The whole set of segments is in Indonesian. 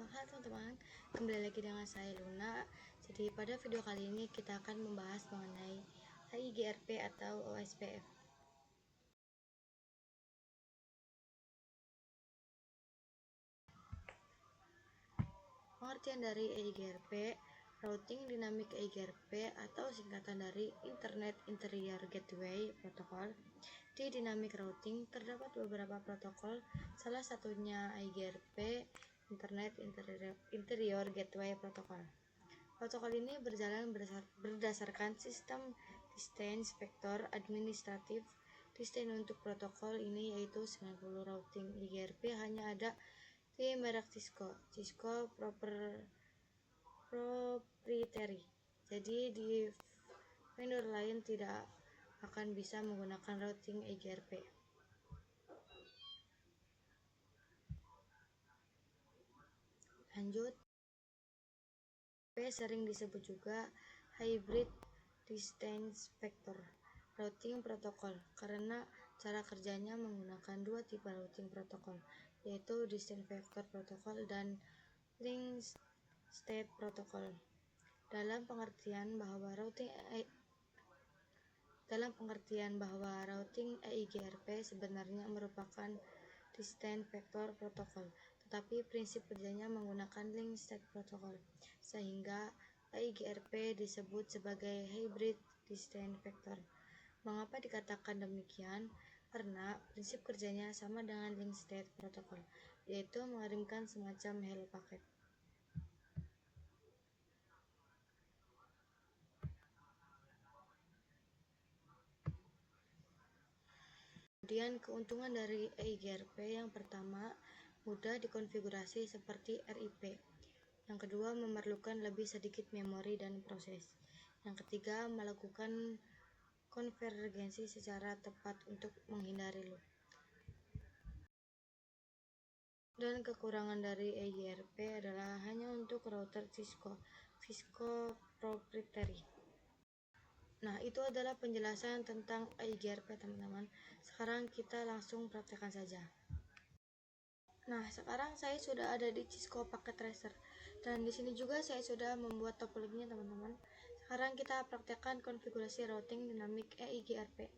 wabarakatuh. Halo teman-teman, kembali lagi dengan saya Luna. Jadi pada video kali ini kita akan membahas mengenai HIGRP atau OSPF. Pengertian dari HIGRP, Routing Dynamic HIGRP atau singkatan dari Internet Interior Gateway Protocol. Di dynamic routing terdapat beberapa protokol, salah satunya HIGRP, Internet Interior Gateway Protocol. Protokol ini berjalan berdasarkan sistem distance vector administratif. Distance untuk protokol ini yaitu 90 routing HIGRP hanya ada di merek Cisco proprietary. Jadi di vendor lain tidak akan bisa menggunakan routing HIGRP. Lanjut, sering disebut juga hybrid distance vector routing protocol karena cara kerjanya menggunakan dua tipe routing protokol, yaitu distance vector protocol dan link state protocol. Dalam pengertian bahwa routing HIGRP sebenarnya merupakan distance vector protocol, tetapi prinsip kerjanya menggunakan link state protocol, sehingga HIGRP disebut sebagai hybrid distance vector. Mengapa dikatakan demikian? Karena prinsip kerjanya sama dengan link state protocol, yaitu mengirimkan semacam hello packet. Kemudian keuntungan dari HIGRP yang pertama, mudah dikonfigurasi seperti RIP. Yang kedua, memerlukan lebih sedikit memori dan proses. Yang ketiga, melakukan konvergensi secara tepat untuk menghindari loop. Dan kekurangan dari HIGRP adalah hanya untuk router Cisco proprietary. Nah, itu adalah penjelasan tentang HIGRP, teman-teman. Sekarang kita langsung praktekkan saja. Nah, sekarang saya sudah ada di Cisco Packet Tracer, dan di sini juga saya sudah membuat topologinya, teman-teman. Sekarang kita praktekkan konfigurasi routing dinamik HIGRP.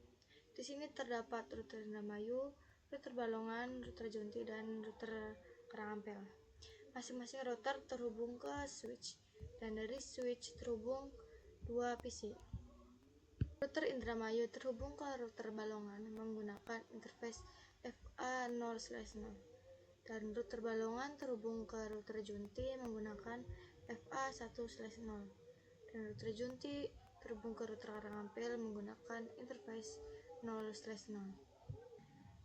Di sini terdapat router Indramayu, router Balongan, router Junti, dan router Karangampel. Masing-masing router terhubung ke switch, dan dari switch terhubung dua PC. Router Indramayu terhubung ke router Balongan menggunakan interface FA0/0, dan router Balongan terhubung ke router Junti menggunakan FA1/0, dan router Junti terhubung ke router Karangampel menggunakan interface 0/0.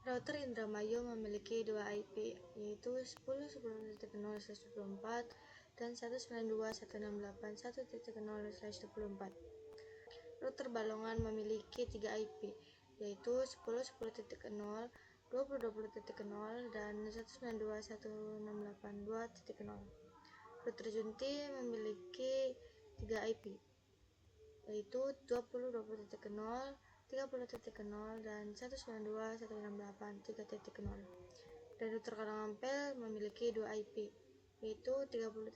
Router Indramayu memiliki dua IP, yaitu 10.10.0/24 dan 192.168.1.0/24. Router Balongan memiliki 3 IP, yaitu 10.10.0, 20.20.0, dan 192.168.2.0. Router Junti memiliki 3 IP, yaitu 20.20.0, 30.0, dan 192.168.3.0. Dan router Karangampel memiliki 2 IP, yaitu 30.0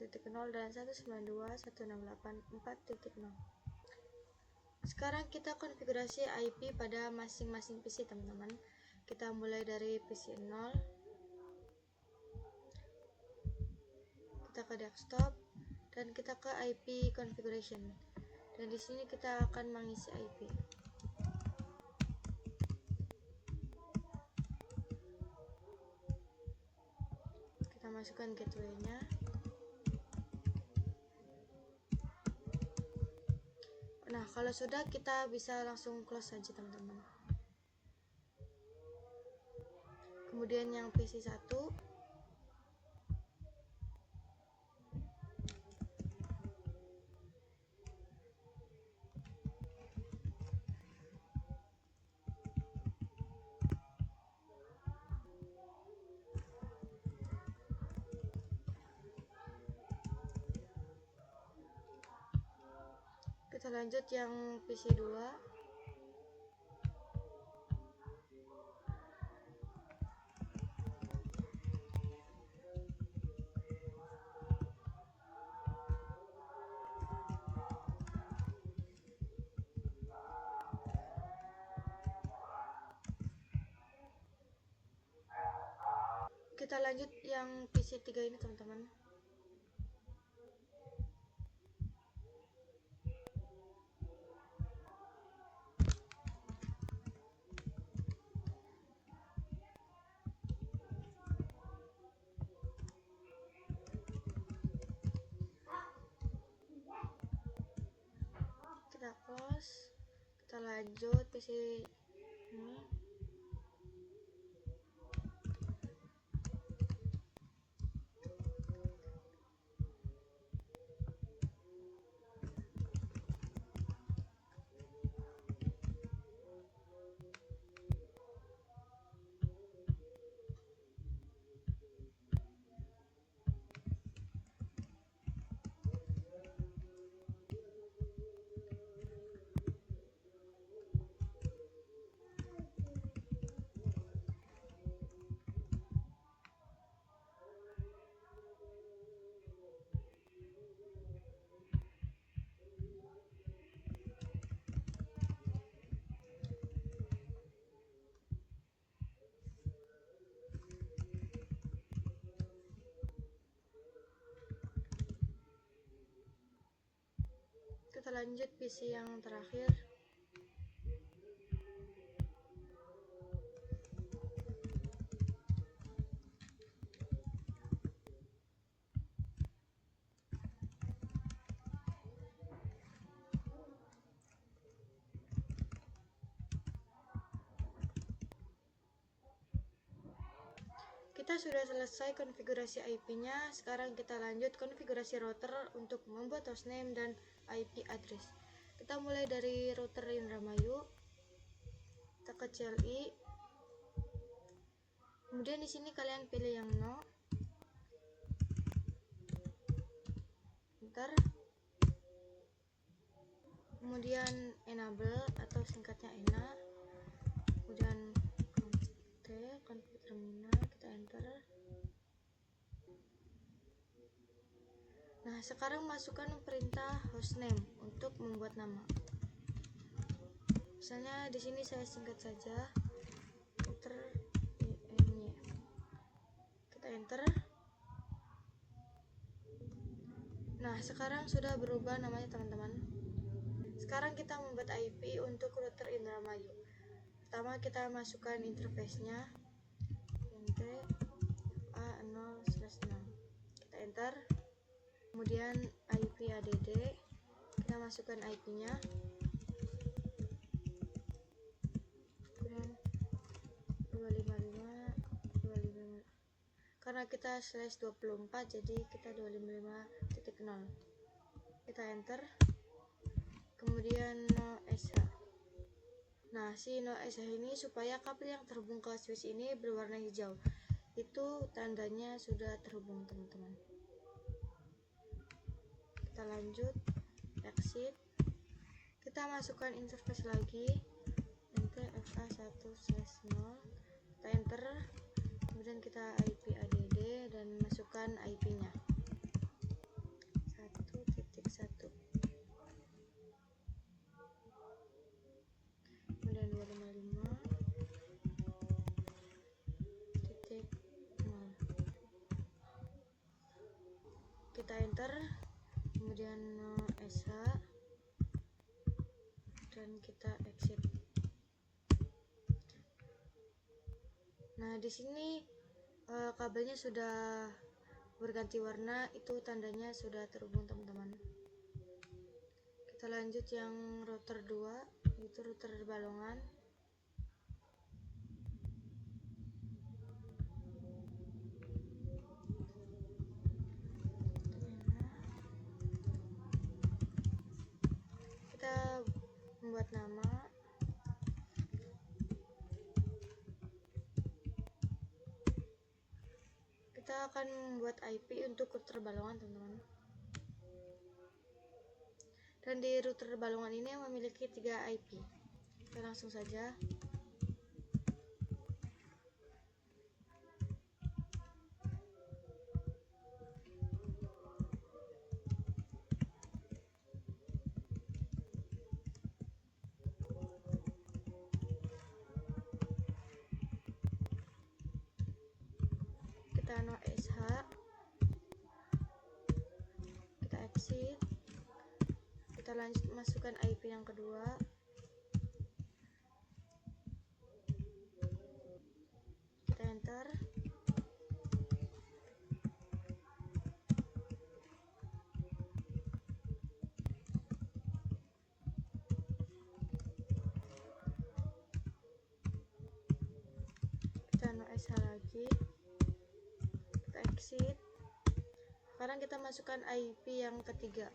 dan 192.168.4.0. Sekarang kita konfigurasi IP pada masing-masing PC, teman-teman. Kita mulai dari PC 0. Kita ke desktop dan kita ke IP configuration. Dan di sini kita akan mengisi IP. Kita masukkan gateway-nya. Nah, kalau sudah, kita bisa langsung close saja, teman-teman. Kemudian yang PC 1, kita lanjut yang PC 2. Kita lanjut yang PC3 ini teman-teman. Kita close, kita lanjut PC ini. Kita lanjut PC yang terakhir. Kita sudah selesai konfigurasi IP-nya. Sekarang kita lanjut konfigurasi router untuk membuat hostname dan IP address. Kita mulai dari router Indramayu. Kita ke CLI. Kemudian di sini kalian pilih yang no. Enter. Kemudian enable atau singkatnya ENA. Kemudian config terminal, kita enter. Nah, sekarang masukkan perintah hostname untuk membuat nama. Misalnya di sini saya singkat saja router INY. Kita enter. Nah, sekarang sudah berubah namanya teman-teman. Sekarang kita membuat IP untuk router Indramayu. Pertama kita masukkan interface-nya int fa0/0. Kita enter. Kemudian IP add, kita masukkan IP-nya. Kemudian 255 karena kita /24 jadi kita 255.0. Kita enter. Kemudian no sh. Nah, si no sh ini supaya kabel yang terhubung ke switch ini berwarna hijau. Itu tandanya sudah terhubung, teman-teman. Kita lanjut, exit. Kita masukkan interface lagi, int fa1/0. Kita enter. Kemudian kita IP add dan masukkan IP-nya 1.1. Kemudian 255.0. Kita enter. Kemudian no sh dan kita exit. Nah, di sini kabelnya sudah berganti warna, itu tandanya sudah terhubung, teman-teman. Kita lanjut yang router 2, yaitu router Balongan. Kita membuat nama. Kita akan membuat IP untuk router Balongan, teman-teman. Dan di router Balongan ini memiliki 3 IP. Kita langsung saja. kita no sh, kita exit, kita lanjut masukkan IP yang kedua, kita enter. Kita no sh lagi, kita exit. Sekarang kita masukkan IP yang ketiga.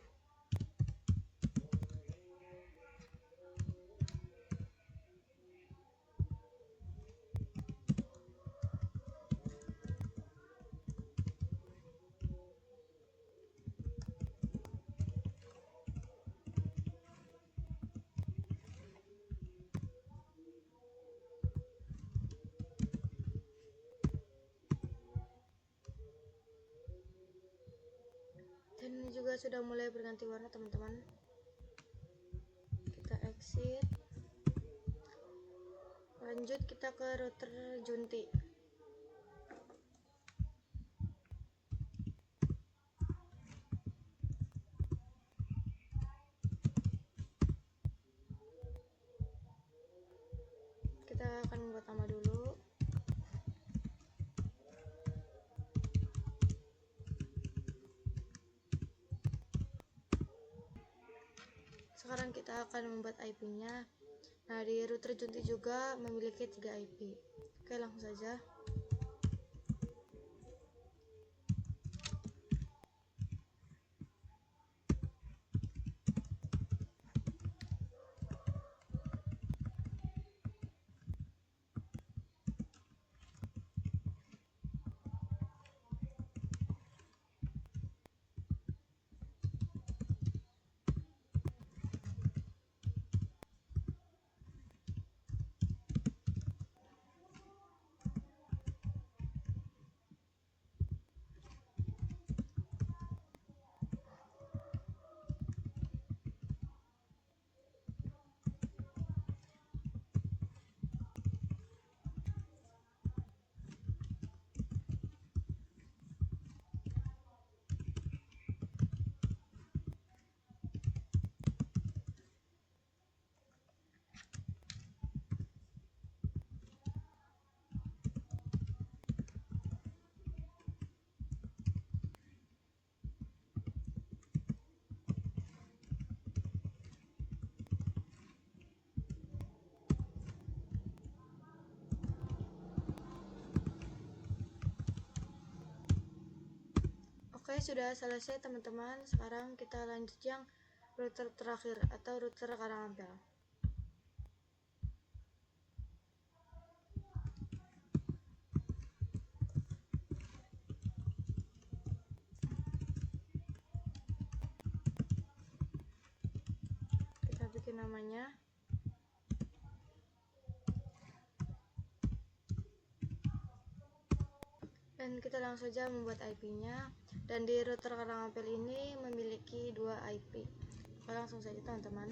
Dan ini juga sudah mulai berganti warna teman-teman. Kita exit, lanjut kita ke router Junti. Kita akan membuat nama dulu. Sekarang kita akan membuat IP-nya. Nah, di router Junti juga memiliki 3 IP. Oke, langsung saja. Oke, sudah selesai teman-teman. Sekarang kita lanjut yang router terakhir atau router Karangampel. Kita bikin namanya. Dan kita langsung saja membuat IP-nya. Dan di router Karangampel ini memiliki 2 IP. Oke, langsung saja teman-teman.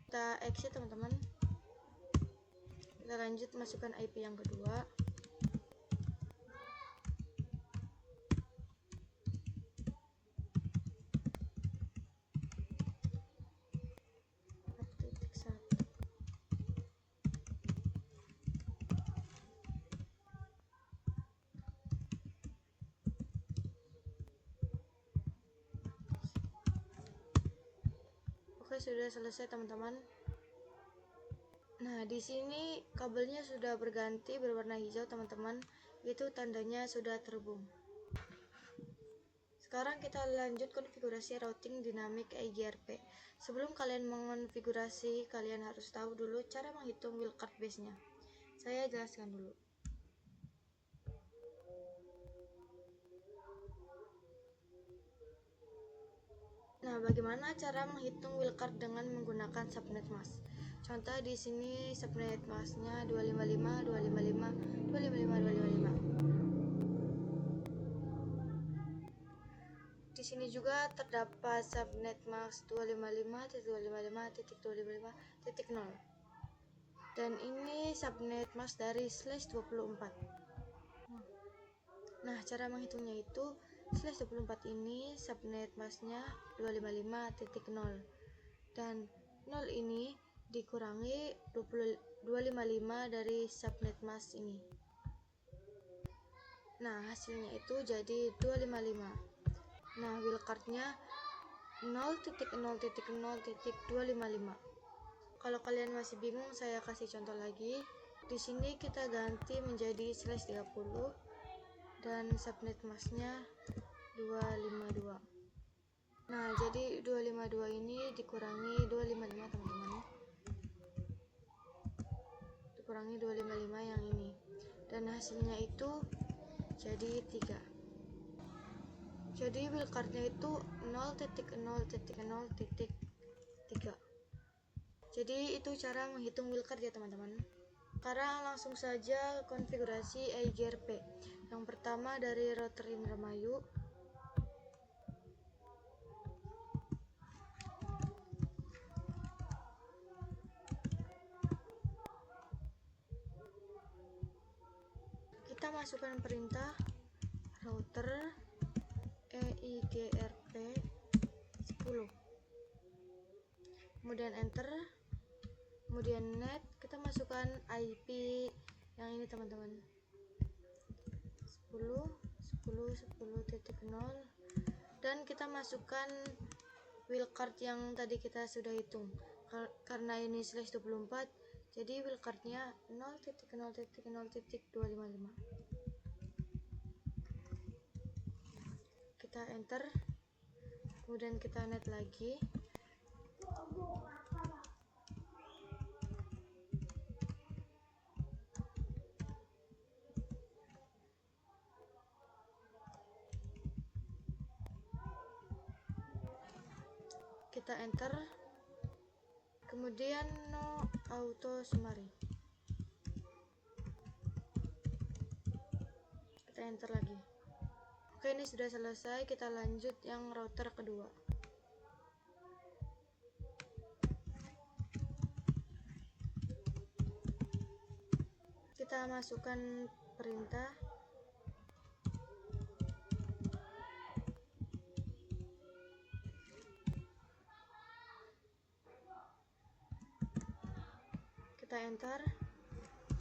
Kita exit teman-teman. Kita lanjut masukkan IP yang kedua. Oke, sudah selesai teman-teman. Nah, di sini kabelnya sudah berganti berwarna hijau teman-teman. Itu tandanya sudah terhubung. Sekarang kita lanjut konfigurasi routing dinamik IGRP. Sebelum kalian mengonfigurasi, kalian harus tahu dulu cara menghitung wildcard base-nya. Saya jelaskan dulu. Nah, bagaimana cara menghitung wildcard dengan menggunakan subnet mask? Contoh di sini subnet masknya 255, 255, 255, 255. Di sini juga terdapat subnet mask 255.255.255.0. Dan ini subnet mask dari /24. Nah, cara menghitungnya itu /24 ini subnet masknya 255.0 dan 0 ini dikurangi 255 dari subnet mask ini. Nah, hasilnya itu jadi 255. Nah, wildcardnya 0.0.0.255. Kalau kalian masih bingung, saya kasih contoh lagi. Di sini kita ganti menjadi /30 dan subnet masknya 252. Nah, jadi 252 ini dikurangi 255 teman-teman. Dikurangi 255 yang ini. Dan hasilnya itu jadi 3. Jadi wildcardnya itu 0.0.0.3. Jadi itu cara menghitung wildcard ya teman-teman. Sekarang langsung saja konfigurasi iGRP. Yang pertama dari router Indramayu. Kita masukkan perintah router eigrp 10, kemudian enter, kemudian net, kita masukkan IP yang ini teman-teman, 10.10.10.0, dan kita masukkan wildcard yang tadi kita sudah hitung. Karena ini /24, jadi wildcardnya 0.0.0.255. Kita enter, kemudian kita net lagi. Kita enter, kemudian no auto summary. Kita enter lagi. Oke, ini sudah selesai. Kita lanjut yang router kedua. Kita masukkan perintah kita enter,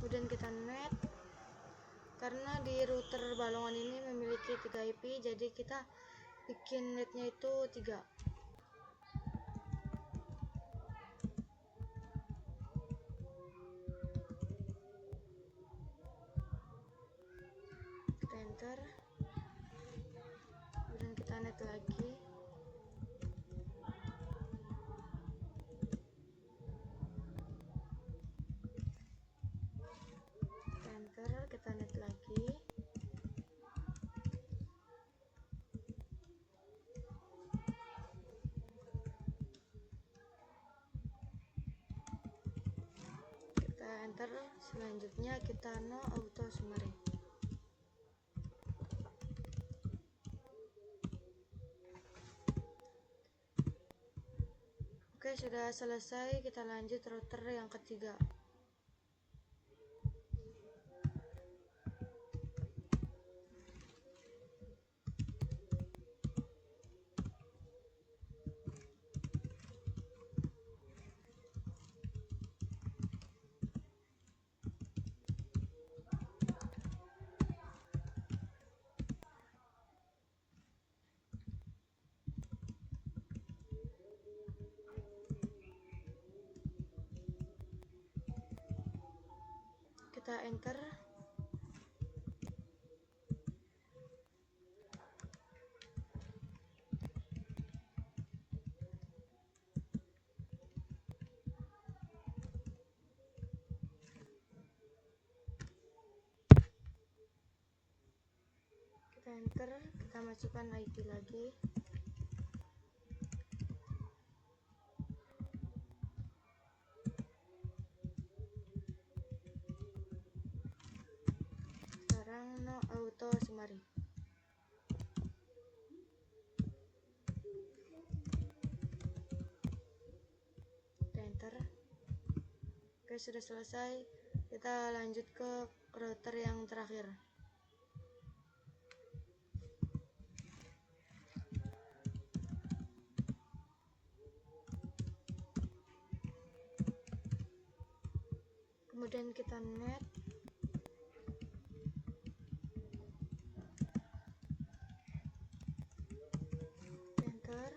kemudian kita net. Karena di router Balongan ini memiliki 3 IP, jadi kita bikin netnya itu 3. Kita enter, kemudian kita net lagi. Kita enter, kita net lagi. Kita enter, selanjutnya kita no auto summary. Oke, sudah selesai. Kita lanjut router yang ketiga. Kita enter, kita masukkan IP lagi. auto summary. Enter. Oke, sudah selesai. Kita lanjut ke router yang terakhir. Kemudian kita net. Enter.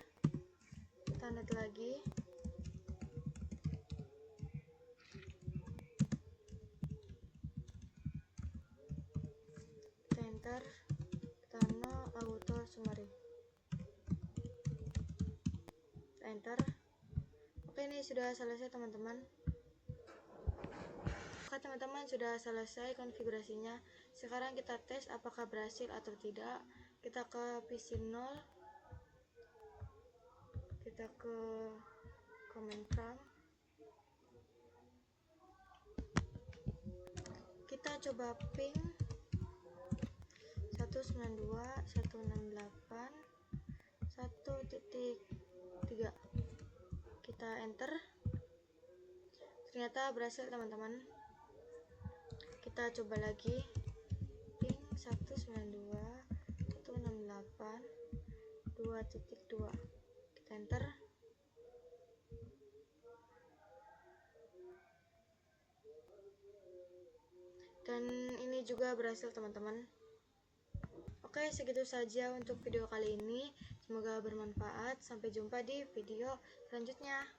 Kita net lagi. Enter. Kita no auto summary. Enter. Oke, ini sudah selesai teman-teman. Oke teman-teman, sudah selesai konfigurasinya. Sekarang kita tes apakah berhasil atau tidak. Kita ke PC 0, kita ke command prompt, kita coba ping 192.168.1.3. kita enter. Ternyata berhasil teman-teman. Kita coba lagi ping 192.168.2.2. kita enter. Dan ini juga berhasil teman-teman. Oke, segitu saja untuk video kali ini. Semoga bermanfaat. Sampai jumpa di video selanjutnya.